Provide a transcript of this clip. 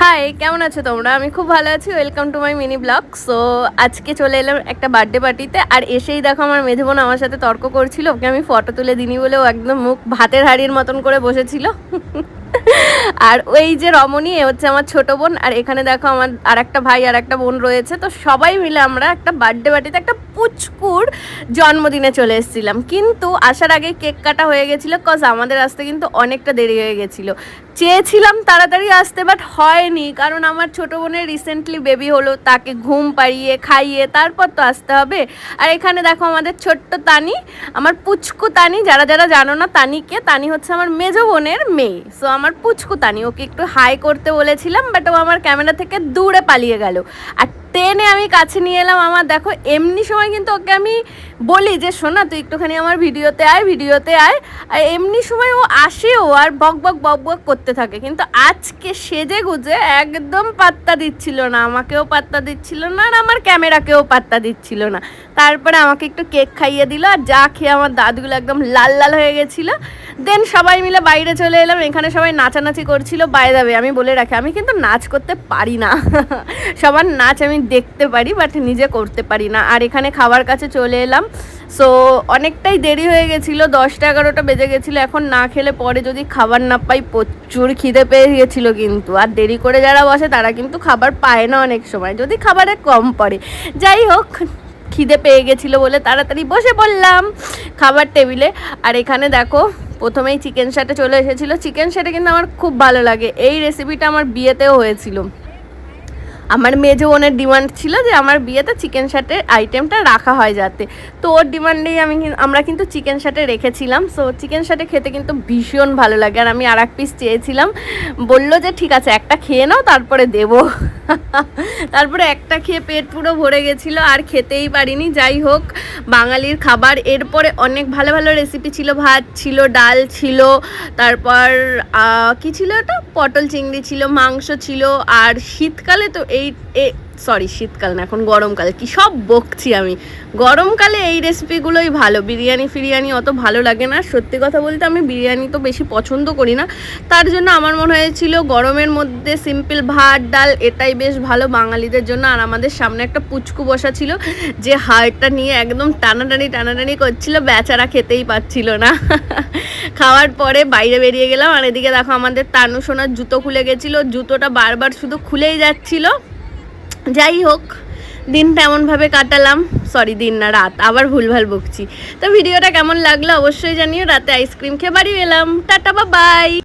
High, কেমন আছো তোমরা? আমি খুব ভালো আছি। Welcome to my mini blog. So আজকে চলে এলাম একটা বার্থডে পার্টিতে। আর এসেই দেখো আমার মেঝে বোন আমার সাথে তর্ক করছিল, ওকে আমি ফটো তুলে দিনি বলে ও একদম মুখ ভাতের হাঁড়ির মতন করে বসেছিল। আর ওই যে রমণী, এ হচ্ছে আমার ছোট বোন। আর এখানে দেখো আমার আর একটা ভাই আর একটা বোন রয়েছে। তো সবাই মিলে আমরা একটা বার্থডে পার্টিতে একটা পুচকুর জন্মদিনে চলে এসেছিলাম। কিন্তু আসার আগে কেক কাটা হয়ে গেছিলো, কজ আমাদের আসতে কিন্তু অনেকটা দেরি হয়ে গেছিলো। চেয়েছিলাম তাড়াতাড়ি আসতে, বাট হয়নি, কারণ আমার ছোটো বোনের রিসেন্টলি বেবি হলো, তাকে ঘুম পাড়িয়ে খাইয়ে তারপর তো আসতে হবে। আর এখানে দেখো আমাদের ছোট্ট তানি, আমার পুচকু তানি। যারা যারা জানো না তানিকে, তানি হচ্ছে আমার মেজো বোনের মেয়ে। সো আমার পুচকু তানি, ওকে একটু হাই করতে বলেছিলাম, বাট ও আমার ক্যামেরা থেকে দূরে পালিয়ে গেল। আর টেনে আমি কাছে নিয়ে এলাম। আমার দেখো এমনি সময় কিন্তু ওকে আমি বলি যে শোনা তুই একটুখানি আমার ভিডিওতে আয়। আর এমনি সময় ও আসেও আর বক বক করতে থাকে। কিন্তু আজকে সেজে গুজে একদম পাত্তা দিচ্ছিল না, আমাকেও পাত্তা দিচ্ছিল না আর আমার ক্যামেরাকেও পাত্তা দিচ্ছিল না। তারপরে আমাকে একটু কেক খাইয়ে দিল, আর যা খেয়ে আমার দাঁতগুলো একদম লাল লাল হয়ে গেছিলো। দেন সবাই মিলে বাইরে চলে এলাম। এখানে সবাই নাচানাচি করছিল। বাই দ্য ওয়ে আমি বলে রাখি, আমি কিন্তু নাচ করতে পারি না। সবার নাচ আমি দেখতে পারি, বাট নিজে করতে পারি না। আর এখানে খাবার কাছে চলে এলাম। সো অনেকটাই দেরি হয়ে গেছিলো, 10টা-11টা বেজে গেছিলো। এখন না খেলে পরে যদি খাবার না পাই, প্রচুর খিদে পেয়ে গেছিলো কিন্তু। আর দেরি করে যারা বসে তারা কিন্তু খাবার পায় না অনেক সময়, যদি খাবারে কম পড়ে। যাই হোক, খিদে পেয়ে গেছিলো বলে তাড়াতাড়ি বসে পড়লাম খাবার টেবিলে। আর এখানে দেখো প্রথমেই চিকেন শাটে চলে এসেছিলো। চিকেন শাটে কিন্তু আমার খুব ভালো লাগে। এই রেসিপিটা আমার বিয়েতেও হয়েছিল। আমার মেজো বোনের ডিমান্ড ছিল যে আমার বিয়েতে চিকেন শাটের আইটেমটা রাখা হয় যাতে, তো ওর ডিমান্ডেই আমরা কিন্তু চিকেন শাটে রেখেছিলাম। সো চিকেন শাটে খেতে কিন্তু ভীষণ ভালো লাগে। আর আমি আর এক পিস চেয়েছিলাম, বললো যে ঠিক আছে একটা খেয়ে নাও তারপরে দেবো। তারপরে একটা খেয়ে পেট পুরো ভরে গেছিলো, আর খেতেই পারিনি। যাই হোক, বাঙালির খাবার। এরপরে অনেক ভালো ভালো রেসিপি ছিল, ভাত ছিল, ডাল ছিল, তারপর কি ছিল ওটা, পটল চিংড়ি ছিল, মাংস ছিল। আর শীতকালে তো শীতকাল না, এখন গরমকালে, কি সব বকছি আমি। গরমকালে এই রেসিপিগুলোই ভালো। বিরিয়ানি অত ভালো লাগে না। সত্যি কথা বলতে আমি বিরিয়ানি তো বেশি পছন্দ করি না, তার জন্য আমার মনে হয়েছিল গরমের মধ্যে সিম্পল ভাত ডাল এটাই বেশ ভালো বাঙালিদের জন্য। আর আমাদের সামনে একটা পুচকু বসা ছিল, যে হাড়টা নিয়ে একদম টানাটানি করছিল, বেচারা খেতেই পাচ্ছিল না। খাওয়ার পরে বাইরে বেরিয়ে গেলাম। আর এদিকে দেখো আমাদের তানু সোনার জুতো খুলে গেছিলো, জুতোটা বারবার শুধু খুলেই যাচ্ছিল। যাই হোক, দিনটা এমনভাবে কাটালাম। দিন না, রাত, আবার ভুলভাল বকছি। তো ভিডিওটা কেমন লাগলো অবশ্যই জানিও। রাতে আইসক্রিম খেয়ে বাড়ি এলাম। Tata, by.